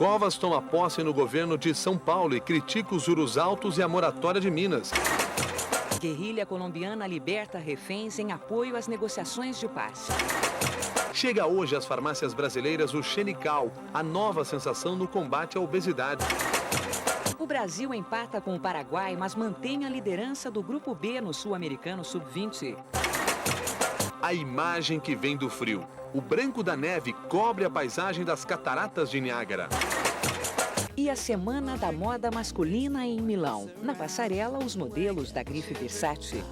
Covas toma posse no governo de São Paulo e critica os juros altos e a moratória de Minas. Guerrilha colombiana liberta reféns em apoio às negociações de paz. Chega hoje às farmácias brasileiras o Xenical, a nova sensação no combate à obesidade. O Brasil empata com o Paraguai, mas mantém a liderança do Grupo B no Sul-Americano Sub-20. A imagem que vem do frio. O branco da neve cobre a paisagem das cataratas de Niágara. E a Semana da Moda Masculina em Milão. Na passarela, os modelos da grife Versace.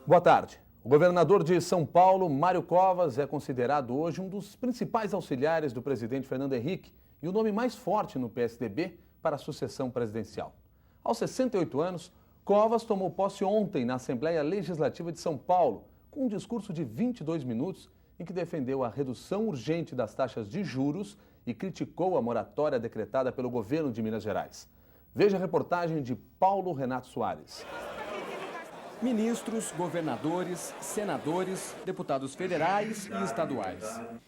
Boa tarde. O governador de São Paulo, Mário Covas, é considerado hoje um dos principais auxiliares do presidente Fernando Henrique e o nome mais forte no PSDB para a sucessão presidencial. Aos 68 anos, Covas tomou posse ontem na Assembleia Legislativa de São Paulo, com um discurso de 22 minutos em que defendeu a redução urgente das taxas de juros e criticou a moratória decretada pelo governo de Minas Gerais. Veja a reportagem de Paulo Renato Soares. Ministros, governadores, senadores, deputados federais e estaduais,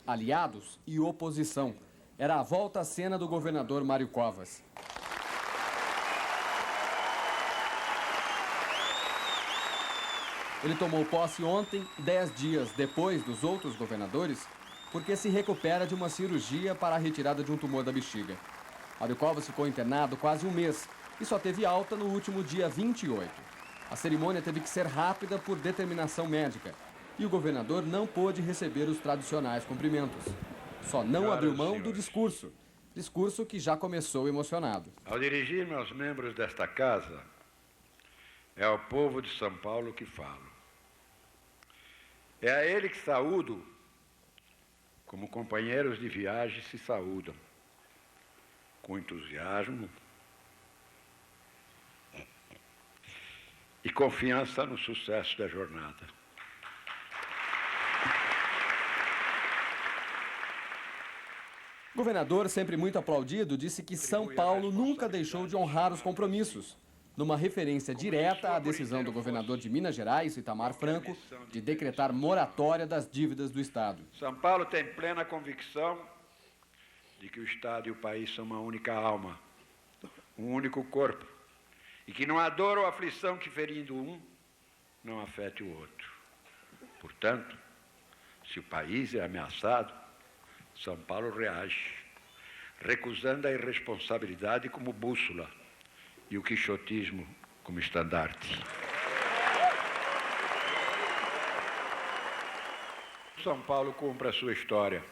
aliados e oposição. Era a volta à cena do governador Mário Covas. Ele tomou posse ontem, 10 dias depois dos outros governadores, porque se recupera de uma cirurgia para a retirada de um tumor da bexiga. Mário Covas ficou internado quase um mês e só teve alta no último dia 28. A cerimônia teve que ser rápida por determinação médica e o governador não pôde receber os tradicionais cumprimentos. Só não abriu mão do discurso que já começou emocionado. Ao dirigir-me aos membros desta casa, é ao povo de São Paulo que falo. É a ele que saúdo, como companheiros de viagem se saúdam, com entusiasmo e confiança no sucesso da jornada. O governador, sempre muito aplaudido, disse que São Paulo nunca deixou de honrar os compromissos, numa referência direta à decisão do governador de Minas Gerais, Itamar Franco, de decretar moratória das dívidas do Estado. São Paulo tem plena convicção de que o Estado e o país são uma única alma, um único corpo, e que não há dor ou aflição que, ferindo um, não afete o outro. Portanto, se o país é ameaçado, São Paulo reage, recusando a irresponsabilidade como bússola e o quixotismo como estandarte. São Paulo cumpre a sua história,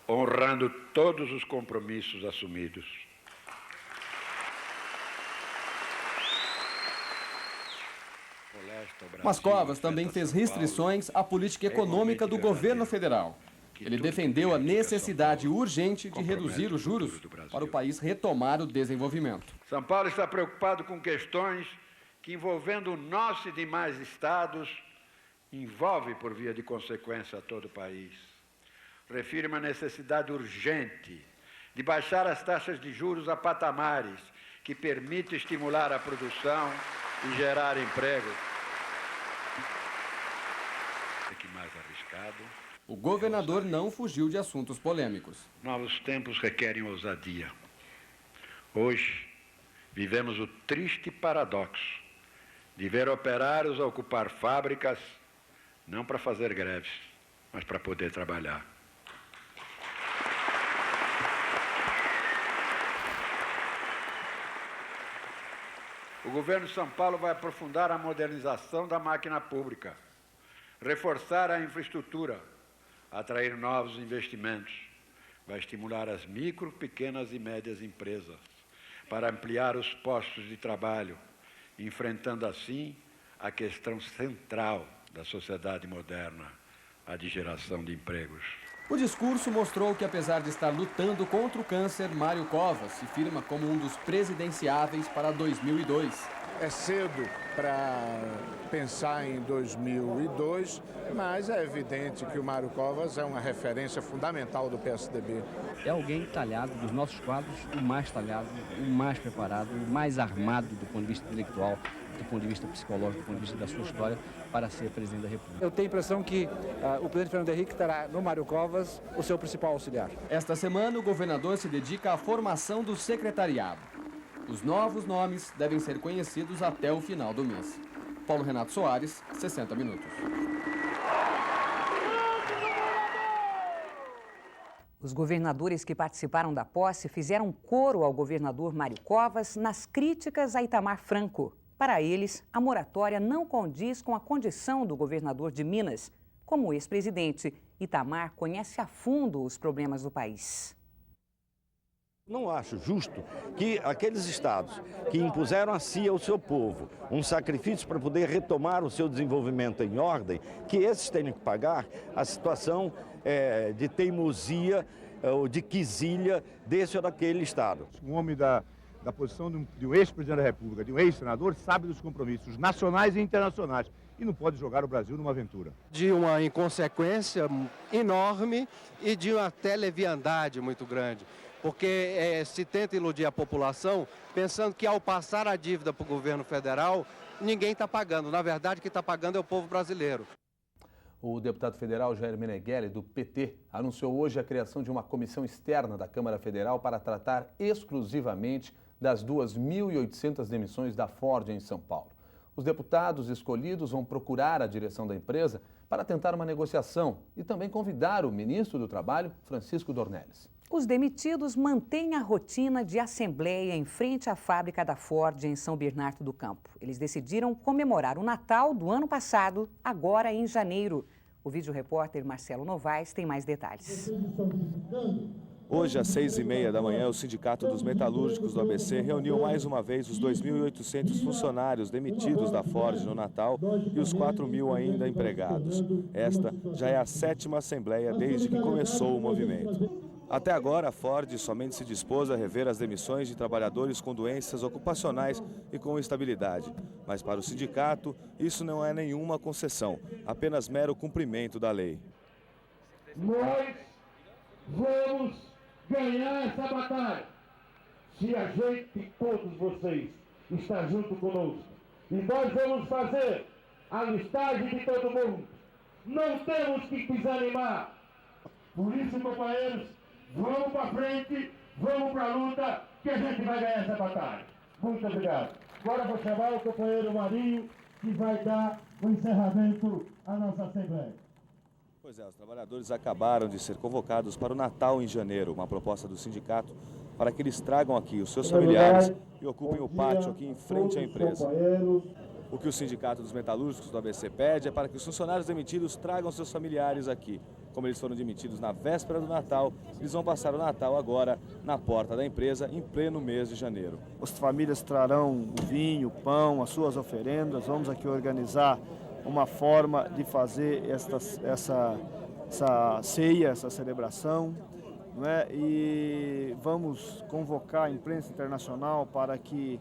honrando todos os compromissos assumidos. Mas Covas também fez restrições à política econômica do governo federal. Ele defendeu a necessidade urgente de reduzir os juros para o país retomar o desenvolvimento. São Paulo está preocupado com questões que, envolvendo o nosso e demais estados, envolve, por via de consequência, a todo o país. Refiro-me à necessidade urgente de baixar as taxas de juros a patamares que permitam estimular a produção e gerar emprego. Que mais arriscado. O governador não fugiu de assuntos polêmicos. Novos tempos requerem ousadia. Hoje, vivemos o triste paradoxo de ver operários ocupar fábricas não para fazer greves, mas para poder trabalhar. O governo de São Paulo vai aprofundar a modernização da máquina pública, reforçar a infraestrutura, atrair novos investimentos, vai estimular as micro, pequenas e médias empresas para ampliar os postos de trabalho, enfrentando assim a questão central da sociedade moderna, a de geração de empregos. O discurso mostrou que, apesar de estar lutando contra o câncer, Mário Covas se firma como um dos presidenciáveis para 2002. É cedo para pensar em 2002, mas é evidente que o Mário Covas é uma referência fundamental do PSDB. É alguém talhado, dos nossos quadros, o mais talhado, o mais preparado, o mais armado do ponto de vista intelectual, do ponto de vista psicológico, do ponto de vista da sua história, para ser presidente da República. Eu tenho a impressão que o presidente Fernando Henrique terá no Mário Covas o seu principal auxiliar. Esta semana, o governador se dedica à formação do secretariado. Os novos nomes devem ser conhecidos até o final do mês. Paulo Renato Soares, 60 minutos. Os governadores que participaram da posse fizeram coro ao governador Mário Covas nas críticas a Itamar Franco. Para eles, a moratória não condiz com a condição do governador de Minas. Como ex-presidente, Itamar conhece a fundo os problemas do país. Não acho justo que aqueles estados que impuseram a si ao seu povo um sacrifício para poder retomar o seu desenvolvimento em ordem, que esses tenham que pagar a situação de teimosia ou de quizilha desse ou daquele estado. Um homem da posição de um ex-presidente da República, de um ex-senador, sabe dos compromissos nacionais e internacionais e não pode jogar o Brasil numa aventura. De uma inconsequência enorme e de uma até leviandade muito grande. Porque se tenta iludir a população pensando que ao passar a dívida para o governo federal, ninguém está pagando. Na verdade, quem está pagando é o povo brasileiro. O deputado federal Jair Meneghelli, do PT, anunciou hoje a criação de uma comissão externa da Câmara Federal para tratar exclusivamente das 2.800 demissões da Ford em São Paulo. Os deputados escolhidos vão procurar a direção da empresa para tentar uma negociação e também convidar o ministro do Trabalho, Francisco Dornelles. Os demitidos mantêm a rotina de assembleia em frente à fábrica da Ford em São Bernardo do Campo. Eles decidiram comemorar o Natal do ano passado, agora em janeiro. O vídeo-repórter Marcelo Novaes tem mais detalhes. Hoje, às 6h30 da manhã, o Sindicato dos Metalúrgicos do ABC reuniu mais uma vez os 2.800 funcionários demitidos da Ford no Natal e os 4.000 ainda empregados. Esta já é a 7ª assembleia desde que começou o movimento. Até agora, a Ford somente se dispôs a rever as demissões de trabalhadores com doenças ocupacionais e com instabilidade. Mas para o sindicato, isso não é nenhuma concessão, apenas mero cumprimento da lei. Nós vamos ganhar essa batalha se a gente, todos vocês, está junto conosco. E nós vamos fazer a listagem de todo mundo. Não temos que desanimar. Por isso, companheiros, vamos para frente, vamos para a luta, que a gente vai ganhar essa batalha. Muito obrigado. Agora vou chamar o companheiro Marinho, que vai dar o encerramento à nossa Assembleia. Pois é, os trabalhadores acabaram de ser convocados para o Natal em janeiro, uma proposta do sindicato para que eles tragam aqui os seus familiares e ocupem o pátio aqui em frente à empresa. O que o Sindicato dos Metalúrgicos do ABC pede é para que os funcionários demitidos tragam seus familiares aqui. Como eles foram demitidos na véspera do Natal, eles vão passar o Natal agora na porta da empresa, em pleno mês de janeiro. As famílias trarão o vinho, o pão, as suas oferendas. Vamos aqui organizar uma forma de fazer essa ceia, essa celebração, não é? E vamos convocar a imprensa internacional para que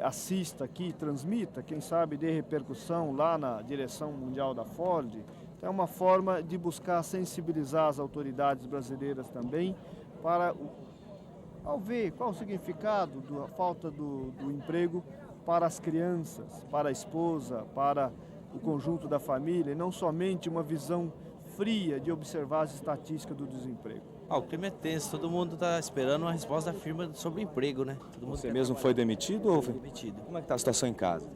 assista aqui, transmita, quem sabe dê repercussão lá na direção mundial da Ford. É uma forma de buscar sensibilizar as autoridades brasileiras também para, ao ver qual o significado da falta do emprego para as crianças, para a esposa, para o conjunto da família, e não somente uma visão fria de observar as estatísticas do desemprego. O clima é tenso, todo mundo está esperando uma resposta da firma sobre o emprego, né? Todo mundo Você mesmo foi demitido ou foi? Demitido. Como é que está a situação em casa?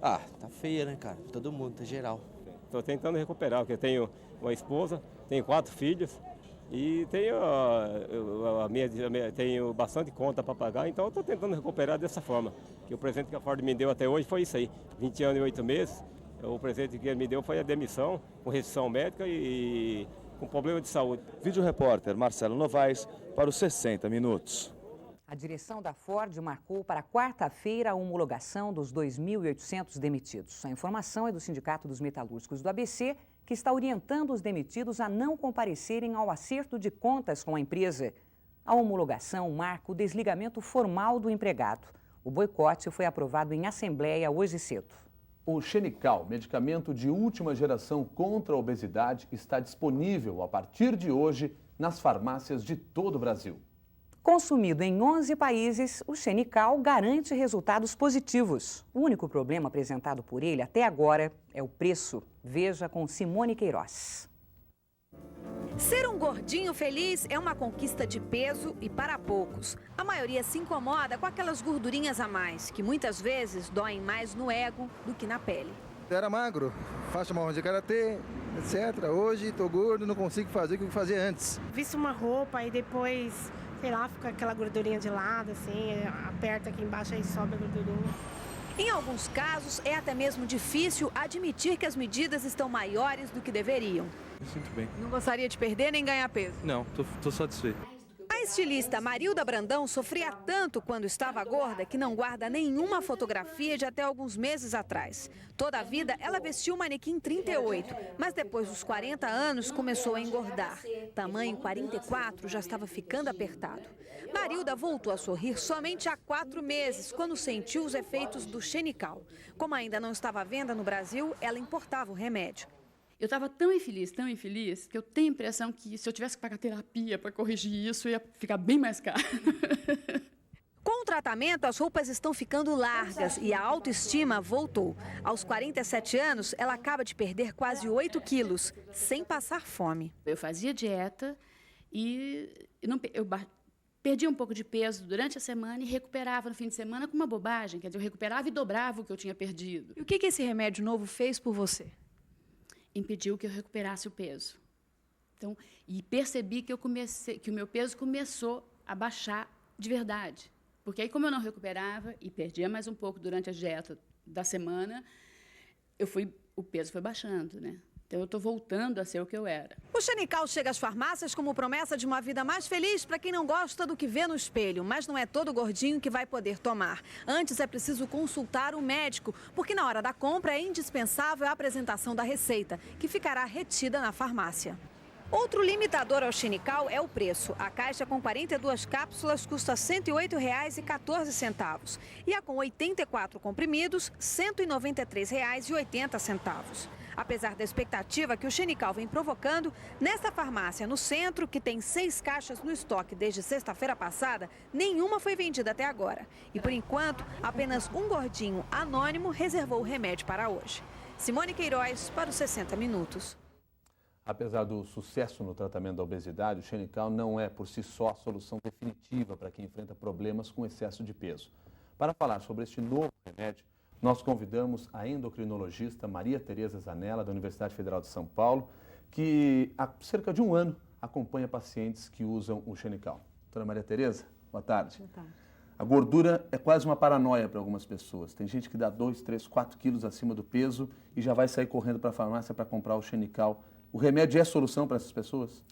Tá feia, né, cara? Todo mundo, tá geral. Estou tentando recuperar, porque eu tenho uma esposa, tenho 4 filhos e tenho bastante conta para pagar, então estou tentando recuperar dessa forma. Que o presente que a Ford me deu até hoje foi isso aí, 20 anos e 8 meses. O presente que ele me deu foi a demissão, com restrição médica e com problema de saúde. Vídeo repórter Marcelo Novaes para os 60 Minutos. A direção da Ford marcou para quarta-feira a homologação dos 2.800 demitidos. A informação é do Sindicato dos Metalúrgicos do ABC, que está orientando os demitidos a não comparecerem ao acerto de contas com a empresa. A homologação marca o desligamento formal do empregado. O boicote foi aprovado em assembleia hoje cedo. O Xenical, medicamento de última geração contra a obesidade, está disponível a partir de hoje nas farmácias de todo o Brasil. Consumido em 11 países, o Xenical garante resultados positivos. O único problema apresentado por ele até agora é o preço. Veja com Simone Queiroz. Ser um gordinho feliz é uma conquista de peso e para poucos. A maioria se incomoda com aquelas gordurinhas a mais, que muitas vezes doem mais no ego do que na pele. Era magro, faixa marrom de karatê, etc. Hoje estou gordo, não consigo fazer o que eu fazia antes. Visto uma roupa e depois, sei lá, fica aquela gordurinha de lado, assim, aperta aqui embaixo e sobe a gordurinha. Em alguns casos, é até mesmo difícil admitir que as medidas estão maiores do que deveriam. Me sinto bem. Não gostaria de perder nem ganhar peso? Não, tô satisfeito. A estilista Marilda Brandão sofria tanto quando estava gorda que não guarda nenhuma fotografia de até alguns meses atrás. Toda a vida ela vestiu o manequim 38, mas depois dos 40 anos começou a engordar. Tamanho 44 já estava ficando apertado. Marilda voltou a sorrir somente há 4 meses, quando sentiu os efeitos do Xenical. Como ainda não estava à venda no Brasil, ela importava o remédio. Eu estava tão infeliz, que eu tenho a impressão que se eu tivesse que pagar terapia para corrigir isso, ia ficar bem mais caro. Com o tratamento, as roupas estão ficando largas e a autoestima voltou. Aos 47 anos, ela acaba de perder quase 8 quilos, sem passar fome. Eu fazia dieta e eu perdia um pouco de peso durante a semana e recuperava no fim de semana com uma bobagem. Quer dizer, eu recuperava e dobrava o que eu tinha perdido. E o que esse remédio novo fez por você? Impediu que eu recuperasse o peso. Então, e percebi que que o meu peso começou a baixar de verdade. Porque aí, como eu não recuperava e perdia mais um pouco durante a dieta da semana, o peso foi baixando, né? Então, eu estou voltando a ser o que eu era. O Xenical chega às farmácias como promessa de uma vida mais feliz para quem não gosta do que vê no espelho. Mas não é todo gordinho que vai poder tomar. Antes é preciso consultar o médico, porque na hora da compra é indispensável a apresentação da receita, que ficará retida na farmácia. Outro limitador ao Xenical é o preço. A caixa com 42 cápsulas custa R$ 108,14. E a com 84 comprimidos, R$ 193,80. Apesar da expectativa que o Xenical vem provocando, nesta farmácia no centro, que tem 6 caixas no estoque desde sexta-feira passada, nenhuma foi vendida até agora. E por enquanto, apenas um gordinho anônimo reservou o remédio para hoje. Simone Queiroz para os 60 Minutos. Apesar do sucesso no tratamento da obesidade, o Xenical não é por si só a solução definitiva para quem enfrenta problemas com excesso de peso. Para falar sobre este novo remédio, nós convidamos a endocrinologista Maria Tereza Zanella, da Universidade Federal de São Paulo, que há cerca de um ano acompanha pacientes que usam o Xenical. Doutora Maria Tereza, boa tarde. Boa tarde. A gordura é quase uma paranoia para algumas pessoas. Tem gente que dá 2, 3, 4 quilos acima do peso e já vai sair correndo para a farmácia para comprar o Xenical. O remédio é solução para essas pessoas?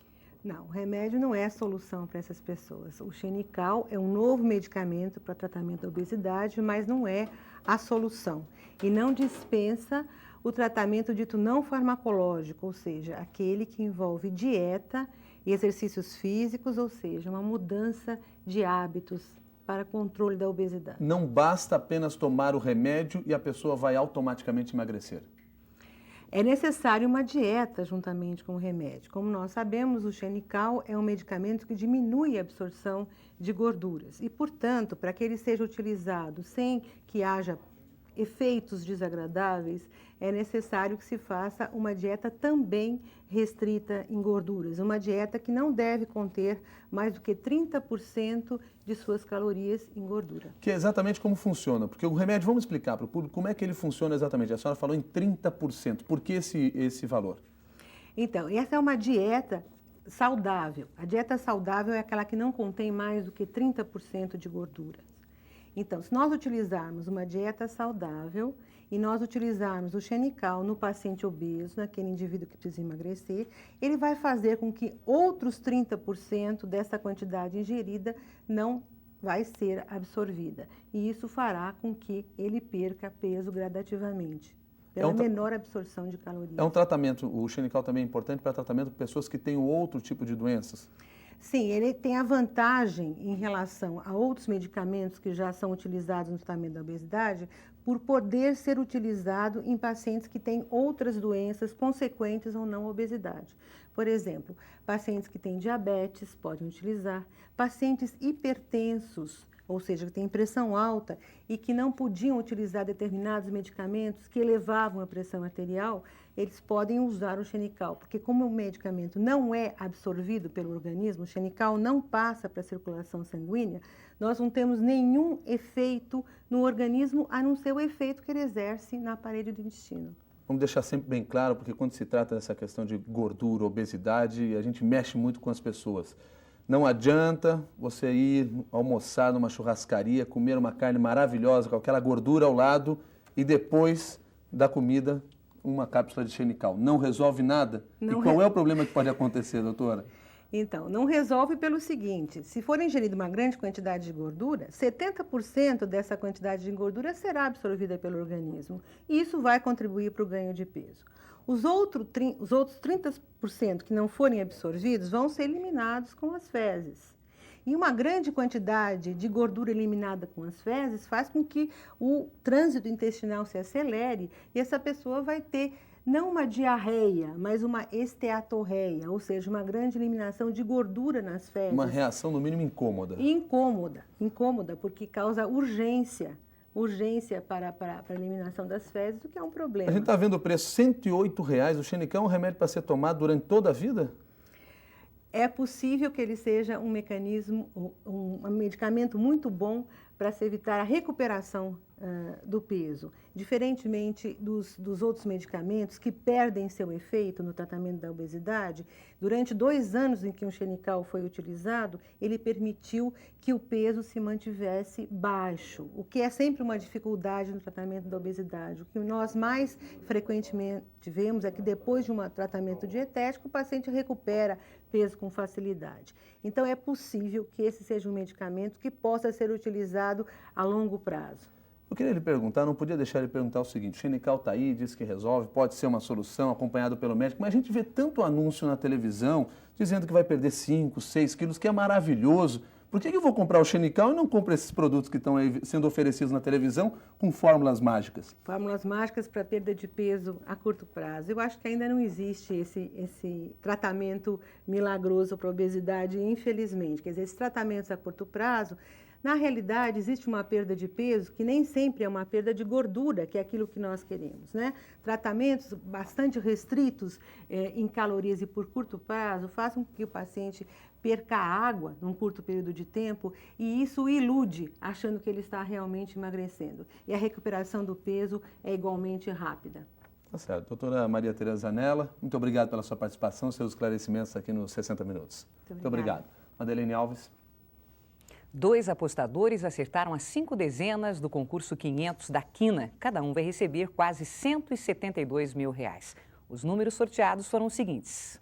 Não, o remédio não é solução para essas pessoas. O Xenical é um novo medicamento para tratamento da obesidade, mas não é a solução. E não dispensa o tratamento dito não farmacológico, ou seja, aquele que envolve dieta e exercícios físicos, ou seja, uma mudança de hábitos para controle da obesidade. Não basta apenas tomar o remédio e a pessoa vai automaticamente emagrecer. É necessário uma dieta juntamente com o remédio. Como nós sabemos, o Xenical é um medicamento que diminui a absorção de gorduras. E, portanto, para que ele seja utilizado sem que haja efeitos desagradáveis, é necessário que se faça uma dieta também restrita em gorduras. Uma dieta que não deve conter mais do que 30% de suas calorias em gordura. Que é exatamente como funciona, porque o remédio, vamos explicar para o público como é que ele funciona exatamente. A senhora falou em 30%, por que esse valor? Então, essa é uma dieta saudável. A dieta saudável é aquela que não contém mais do que 30% de gordura. Então, se nós utilizarmos uma dieta saudável e nós utilizarmos o Xenical no paciente obeso, naquele indivíduo que precisa emagrecer, ele vai fazer com que outros 30% dessa quantidade ingerida não vai ser absorvida. E isso fará com que ele perca peso gradativamente, pela menor absorção de calorias. É um tratamento, o Xenical também é importante para tratamento de pessoas que têm outro tipo de doenças? Sim, ele tem a vantagem em relação a outros medicamentos que já são utilizados no tratamento da obesidade, por poder ser utilizado em pacientes que têm outras doenças consequentes ou não à obesidade. Por exemplo, pacientes que têm diabetes podem utilizar, pacientes hipertensos, ou seja, que têm pressão alta e que não podiam utilizar determinados medicamentos que elevavam a pressão arterial, eles podem usar o Xenical, porque como o medicamento não é absorvido pelo organismo, o Xenical não passa para a circulação sanguínea, nós não temos nenhum efeito no organismo, a não ser o efeito que ele exerce na parede do intestino. Vamos deixar sempre bem claro, porque quando se trata dessa questão de gordura, obesidade, a gente mexe muito com as pessoas. Não adianta você ir almoçar numa churrascaria, comer uma carne maravilhosa com aquela gordura ao lado e depois da comida uma cápsula de Xenical. Não resolve nada? E qual é o problema que pode acontecer, doutora? Então, não resolve pelo seguinte, se for ingerida uma grande quantidade de gordura, 70% dessa quantidade de gordura será absorvida pelo organismo e isso vai contribuir para o ganho de peso. Os outros 30% que não forem absorvidos vão ser eliminados com as fezes. E uma grande quantidade de gordura eliminada com as fezes faz com que o trânsito intestinal se acelere e essa pessoa vai ter não uma diarreia, mas uma esteatorreia, ou seja, uma grande eliminação de gordura nas fezes. Uma reação, no mínimo, incômoda. Incômoda, porque causa urgência para a eliminação das fezes, o que é um problema. A gente está vendo o preço, R$ 108,00. O Xenical é um remédio para ser tomado durante toda a vida? É possível que ele seja um medicamento muito bom para se evitar a recuperação do peso. Diferentemente dos outros medicamentos que perdem seu efeito no tratamento da obesidade, durante 2 anos em que o Xenical foi utilizado, ele permitiu que o peso se mantivesse baixo, o que é sempre uma dificuldade no tratamento da obesidade. O que nós mais frequentemente vemos é que depois de um tratamento dietético, o paciente recupera peso com facilidade. Então, é possível que esse seja um medicamento que possa ser utilizado a longo prazo. Eu queria lhe perguntar, não podia deixar de perguntar o seguinte, o Xenical está aí, diz que resolve, pode ser uma solução, acompanhado pelo médico, mas a gente vê tanto anúncio na televisão dizendo que vai perder 5, 6 quilos, que é maravilhoso. Por que eu vou comprar o Xenical e não compro esses produtos que estão aí sendo oferecidos na televisão com fórmulas mágicas? Fórmulas mágicas para perda de peso a curto prazo. Eu acho que ainda não existe esse tratamento milagroso para a obesidade, infelizmente. Quer dizer, esses tratamentos a curto prazo, na realidade, existe uma perda de peso que nem sempre é uma perda de gordura, que é aquilo que nós queremos, né? Tratamentos bastante restritos em calorias e por curto prazo fazem com que o paciente perca água num curto período de tempo e isso ilude, achando que ele está realmente emagrecendo. E a recuperação do peso é igualmente rápida. Tá certo. Doutora Maria Tereza Zanella, muito obrigado pela sua participação, seus esclarecimentos aqui nos 60 Minutos. Muito obrigado. Madeleine Alves. 2 apostadores acertaram as 5 dezenas do concurso 500 da Quina. Cada um vai receber quase R$172 mil. Os números sorteados foram os seguintes: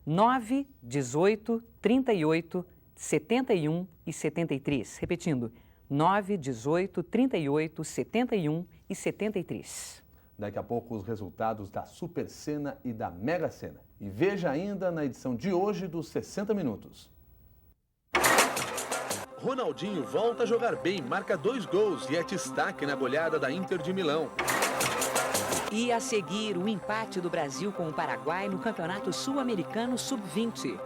9, 18, 38, 71 e 73. Repetindo, 9, 18, 38, 71 e 73. Daqui a pouco os resultados da Super Sena e da Mega Sena. E veja ainda na edição de hoje dos 60 Minutos. Ronaldinho volta a jogar bem, marca 2 gols e é destaque na goleada da Inter de Milão. E a seguir, o empate do Brasil com o Paraguai no Campeonato Sul-Americano Sub-20.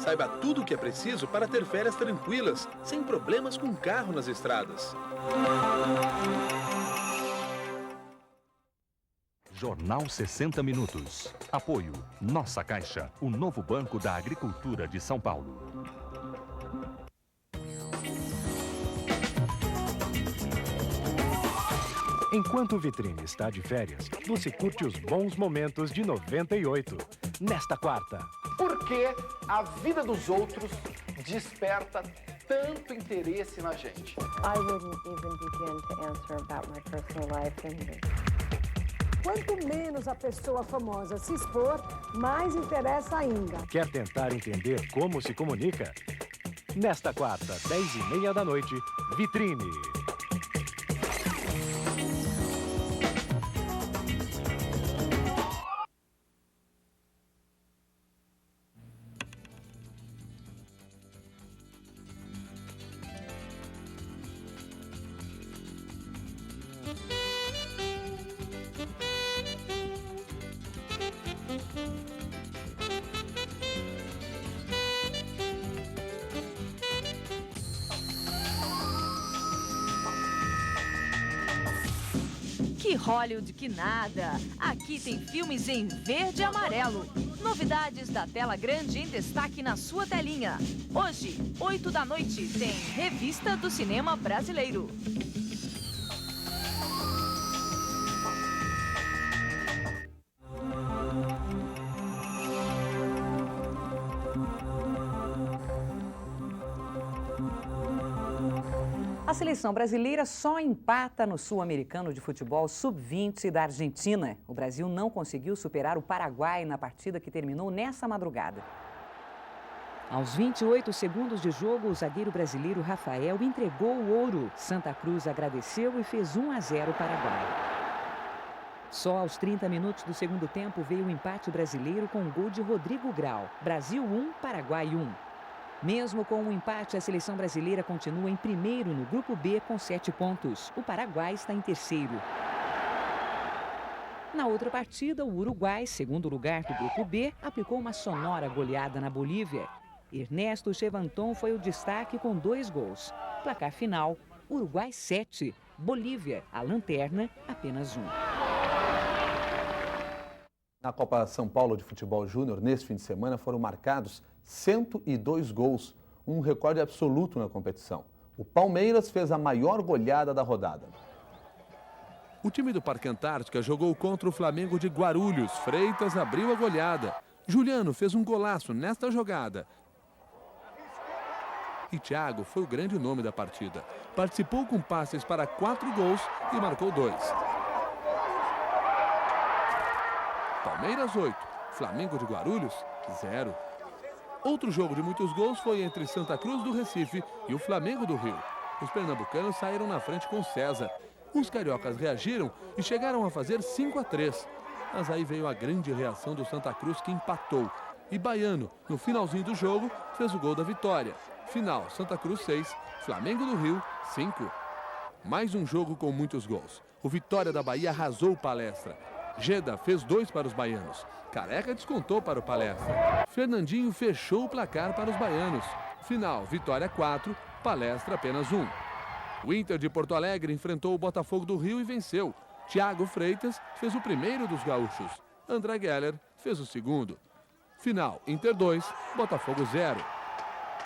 Saiba tudo o que é preciso para ter férias tranquilas, sem problemas com carro nas estradas. Jornal 60 Minutos. Apoio Nossa Caixa, o novo banco da agricultura de São Paulo. Enquanto o Vitrine está de férias, você curte os bons momentos de 98. Nesta quarta. Por que a vida dos outros desperta tanto interesse na gente? I wouldn't even begin to answer about my personal life. Quanto menos a pessoa famosa se expor, mais interessa ainda. Quer tentar entender como se comunica? Nesta quarta, 10h30 da noite, Vitrine. Que Hollywood, que nada! Aqui tem filmes em verde e amarelo. Novidades da tela grande em destaque na sua telinha. Hoje, 8 da noite, tem Revista do Cinema Brasileiro. A seleção brasileira só empata no Sul-Americano de Futebol Sub-20 da Argentina. O Brasil não conseguiu superar o Paraguai na partida que terminou nesta madrugada. Aos 28 segundos de jogo, o zagueiro brasileiro Rafael entregou o ouro. Santa Cruz agradeceu e fez 1-0 Paraguai. Só aos 30 minutos do segundo tempo veio o empate brasileiro com um gol de Rodrigo Grau. Brasil 1, Paraguai 1. Mesmo com o empate, a seleção brasileira continua em primeiro no Grupo B com 7 pontos. O Paraguai está em terceiro. Na outra partida, o Uruguai, segundo lugar do Grupo B, aplicou uma sonora goleada na Bolívia. Ernesto Chevanton foi o destaque com 2 gols. Placar final, Uruguai 7, Bolívia, a lanterna, apenas 1. Na Copa São Paulo de Futebol Júnior, neste fim de semana, foram marcados 102 gols, um recorde absoluto na competição. O Palmeiras fez a maior goleada da rodada. O time do Parque Antártica jogou contra o Flamengo de Guarulhos. Freitas abriu a goleada. Juliano fez um golaço nesta jogada. E Thiago foi o grande nome da partida. Participou com passes para 4 gols e marcou 2. Palmeiras 8, Flamengo de Guarulhos 0. Outro jogo de muitos gols foi entre Santa Cruz do Recife e o Flamengo do Rio. Os pernambucanos saíram na frente com César. Os cariocas reagiram e chegaram a fazer 5-3. Mas aí veio a grande reação do Santa Cruz, que empatou. E Baiano, no finalzinho do jogo, fez o gol da vitória. Final, Santa Cruz 6, Flamengo do Rio 5. Mais um jogo com muitos gols. O Vitória da Bahia arrasou o Palestra. Geda fez 2 para os baianos. Careca descontou para o Palestra. Fernandinho fechou o placar para os baianos. Final, Vitória 4, Palestra apenas 1. O Inter de Porto Alegre enfrentou o Botafogo do Rio e venceu. Thiago Freitas fez o primeiro dos gaúchos. André Geller fez o segundo. Final, Inter 2, Botafogo 0.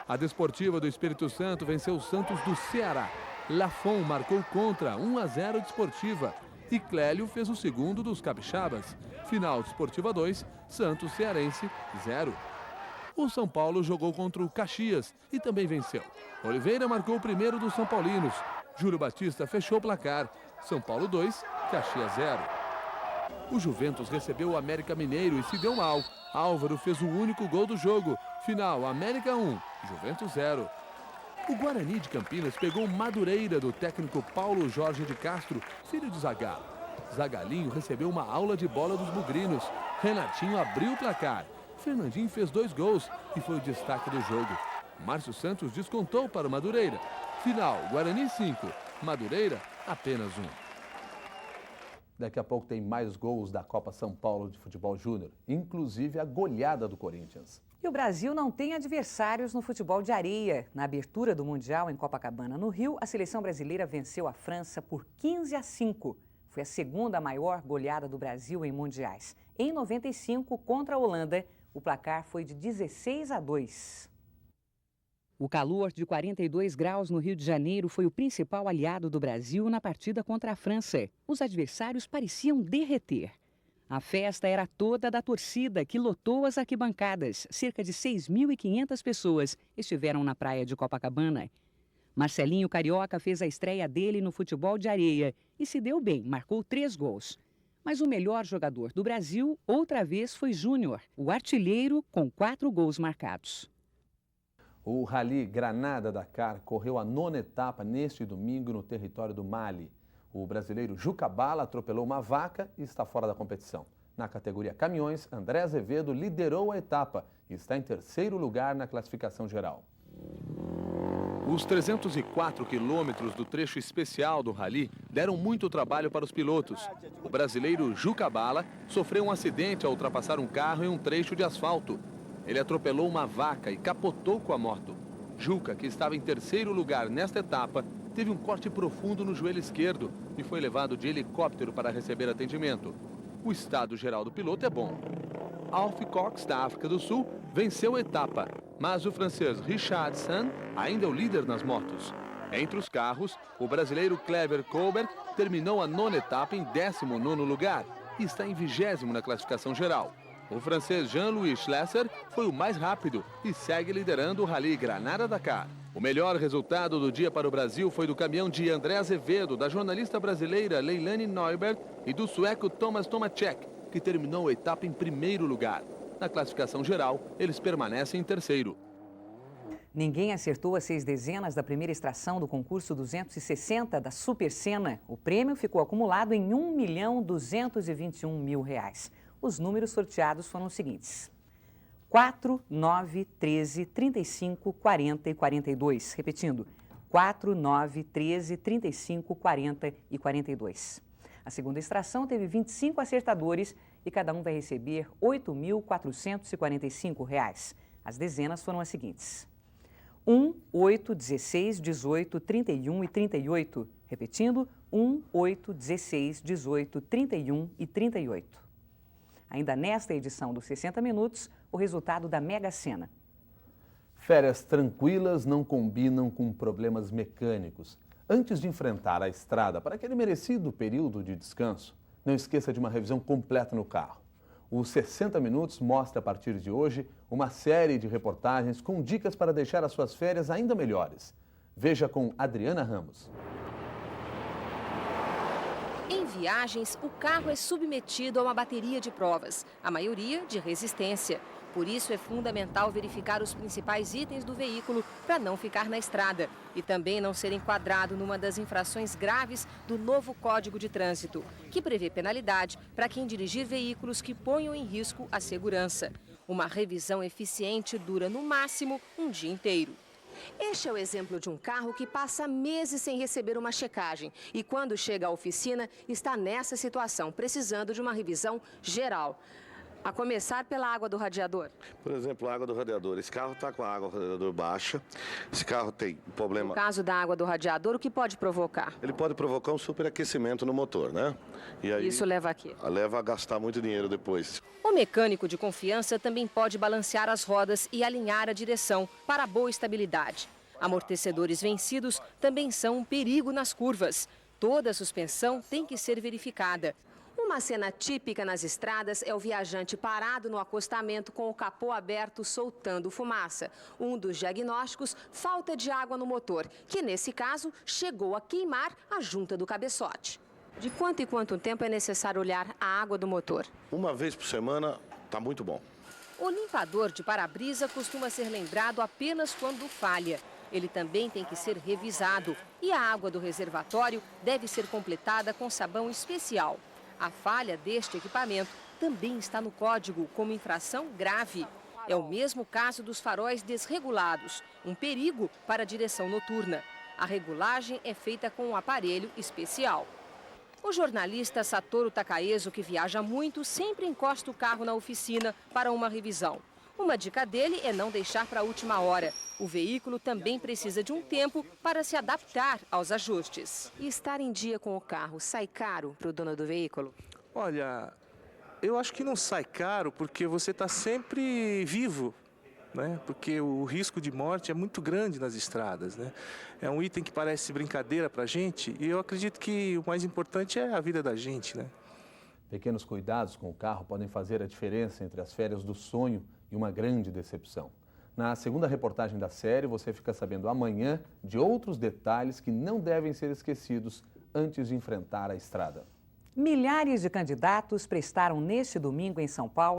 A Desportiva do Espírito Santo venceu o Santos do Ceará. Lafon marcou contra 1-0 Desportiva. E Clélio fez o segundo dos capixabas. Final, Desportiva 2, Santos Cearense 0. O São Paulo jogou contra o Caxias e também venceu. Oliveira marcou o primeiro dos São Paulinos. Júlio Batista fechou o placar. São Paulo 2, Caxias 0. O Juventus recebeu o América Mineiro e se deu mal. Álvaro fez o único gol do jogo. Final, América 1, Juventus 0. O Guarani de Campinas pegou Madureira do técnico Paulo Jorge de Castro, filho de Zagallo. Zagalinho recebeu uma aula de bola dos bugrinos. Renatinho abriu o placar. Fernandinho fez 2 gols e foi o destaque do jogo. Márcio Santos descontou para o Madureira. Final, Guarani 5, Madureira apenas 1. Daqui a pouco tem mais gols da Copa São Paulo de Futebol Júnior, inclusive a goleada do Corinthians. E o Brasil não tem adversários no futebol de areia. Na abertura do Mundial em Copacabana, no Rio, a seleção brasileira venceu a França por 15-5. Foi a segunda maior goleada do Brasil em mundiais. Em 95, contra a Holanda, o placar foi de 16-2. O calor de 42 graus no Rio de Janeiro foi o principal aliado do Brasil na partida contra a França. Os adversários pareciam derreter. A festa era toda da torcida, que lotou as arquibancadas. Cerca de 6.500 pessoas estiveram na praia de Copacabana. Marcelinho Carioca fez a estreia dele no futebol de areia e se deu bem, marcou 3 gols. Mas o melhor jogador do Brasil, outra vez, foi Júnior, o artilheiro com 4 gols marcados. O Rally Granada-Dakar correu a 9ª etapa neste domingo no território do Mali. O brasileiro Juca Bala atropelou uma vaca e está fora da competição. Na categoria caminhões, André Azevedo liderou a etapa e está em 3º lugar na classificação geral. Os 304 quilômetros do trecho especial do rally deram muito trabalho para os pilotos. O brasileiro Juca Bala sofreu um acidente ao ultrapassar um carro em um trecho de asfalto. Ele atropelou uma vaca e capotou com a moto. Juca, que estava em 3º lugar nesta etapa, teve um corte profundo no joelho esquerdo e foi levado de helicóptero para receber atendimento. O estado geral do piloto é bom. Alf Cox, da África do Sul, venceu a etapa, mas o francês Richardson ainda é o líder nas motos. Entre os carros, o brasileiro Clever Colbert terminou a 9ª etapa em 19º lugar e está em 20º na classificação geral. O francês Jean-Louis Schlesser foi o mais rápido e segue liderando o Rally Granada-Dakar. O melhor resultado do dia para o Brasil foi do caminhão de André Azevedo, da jornalista brasileira Leilani Neubert e do sueco Thomas Tomacek, que terminou a etapa em 1º lugar. Na classificação geral, eles permanecem em 3º. Ninguém acertou as 6 dezenas da primeira extração do concurso 260 da Super Sena. O prêmio ficou acumulado em R$ 1.221.000. Os números sorteados foram os seguintes: 4, 9, 13, 35, 40 e 42. Repetindo, 4, 9, 13, 35, 40 e 42. A segunda extração teve 25 acertadores e cada um vai receber R$ 8.445. As dezenas foram as seguintes: 1, 8, 16, 18, 31 e 38. Repetindo, 1, 8, 16, 18, 31 e 38. Ainda nesta edição dos 60 Minutos, o resultado da Mega Sena. Férias tranquilas não combinam com problemas mecânicos. Antes de enfrentar a estrada para aquele merecido período de descanso, não esqueça de uma revisão completa no carro. O 60 Minutos mostra a partir de hoje uma série de reportagens com dicas para deixar as suas férias ainda melhores. Veja com Adriana Ramos. Em viagens, o carro é submetido a uma bateria de provas, a maioria de resistência. Por isso é fundamental verificar os principais itens do veículo para não ficar na estrada e também não ser enquadrado numa das infrações graves do novo Código de Trânsito, que prevê penalidade para quem dirigir veículos que ponham em risco a segurança. Uma revisão eficiente dura no máximo um dia inteiro. Este é o exemplo de um carro que passa meses sem receber uma checagem e quando chega à oficina está nessa situação, precisando de uma revisão geral. A começar pela água do radiador. Por exemplo, a água do radiador. Esse carro está com a água do radiador baixa. Esse carro tem problema... No caso da água do radiador, o que pode provocar? Ele pode provocar um superaquecimento no motor, né? E aí, isso leva a quê? Leva a gastar muito dinheiro depois. O mecânico de confiança também pode balancear as rodas e alinhar a direção para boa estabilidade. Amortecedores vencidos também são um perigo nas curvas. Toda a suspensão tem que ser verificada. Uma cena típica nas estradas é o viajante parado no acostamento com o capô aberto soltando fumaça. Um dos diagnósticos, falta de água no motor, que nesse caso chegou a queimar a junta do cabeçote. De quanto em quanto tempo é necessário olhar a água do motor? Uma vez por semana está muito bom. O limpador de para-brisa costuma ser lembrado apenas quando falha. Ele também tem que ser revisado e a água do reservatório deve ser completada com sabão especial. A falha deste equipamento também está no código como infração grave. É o mesmo caso dos faróis desregulados, um perigo para a direção noturna. A regulagem é feita com um aparelho especial. O jornalista Satoru Takaeso, que viaja muito, sempre encosta o carro na oficina para uma revisão. Uma dica dele é não deixar para a última hora. O veículo também precisa de um tempo para se adaptar aos ajustes. E estar em dia com o carro sai caro para o dono do veículo? Olha, eu acho que não sai caro porque você está sempre vivo, né? Porque o risco de morte é muito grande nas estradas, né? É um item que parece brincadeira para a gente e eu acredito que o mais importante é a vida da gente, né? Pequenos cuidados com o carro podem fazer a diferença entre as férias do sonho e uma grande decepção. Na segunda reportagem da série, você fica sabendo amanhã de outros detalhes que não devem ser esquecidos antes de enfrentar a estrada. Milhares de candidatos prestaram neste domingo em São Paulo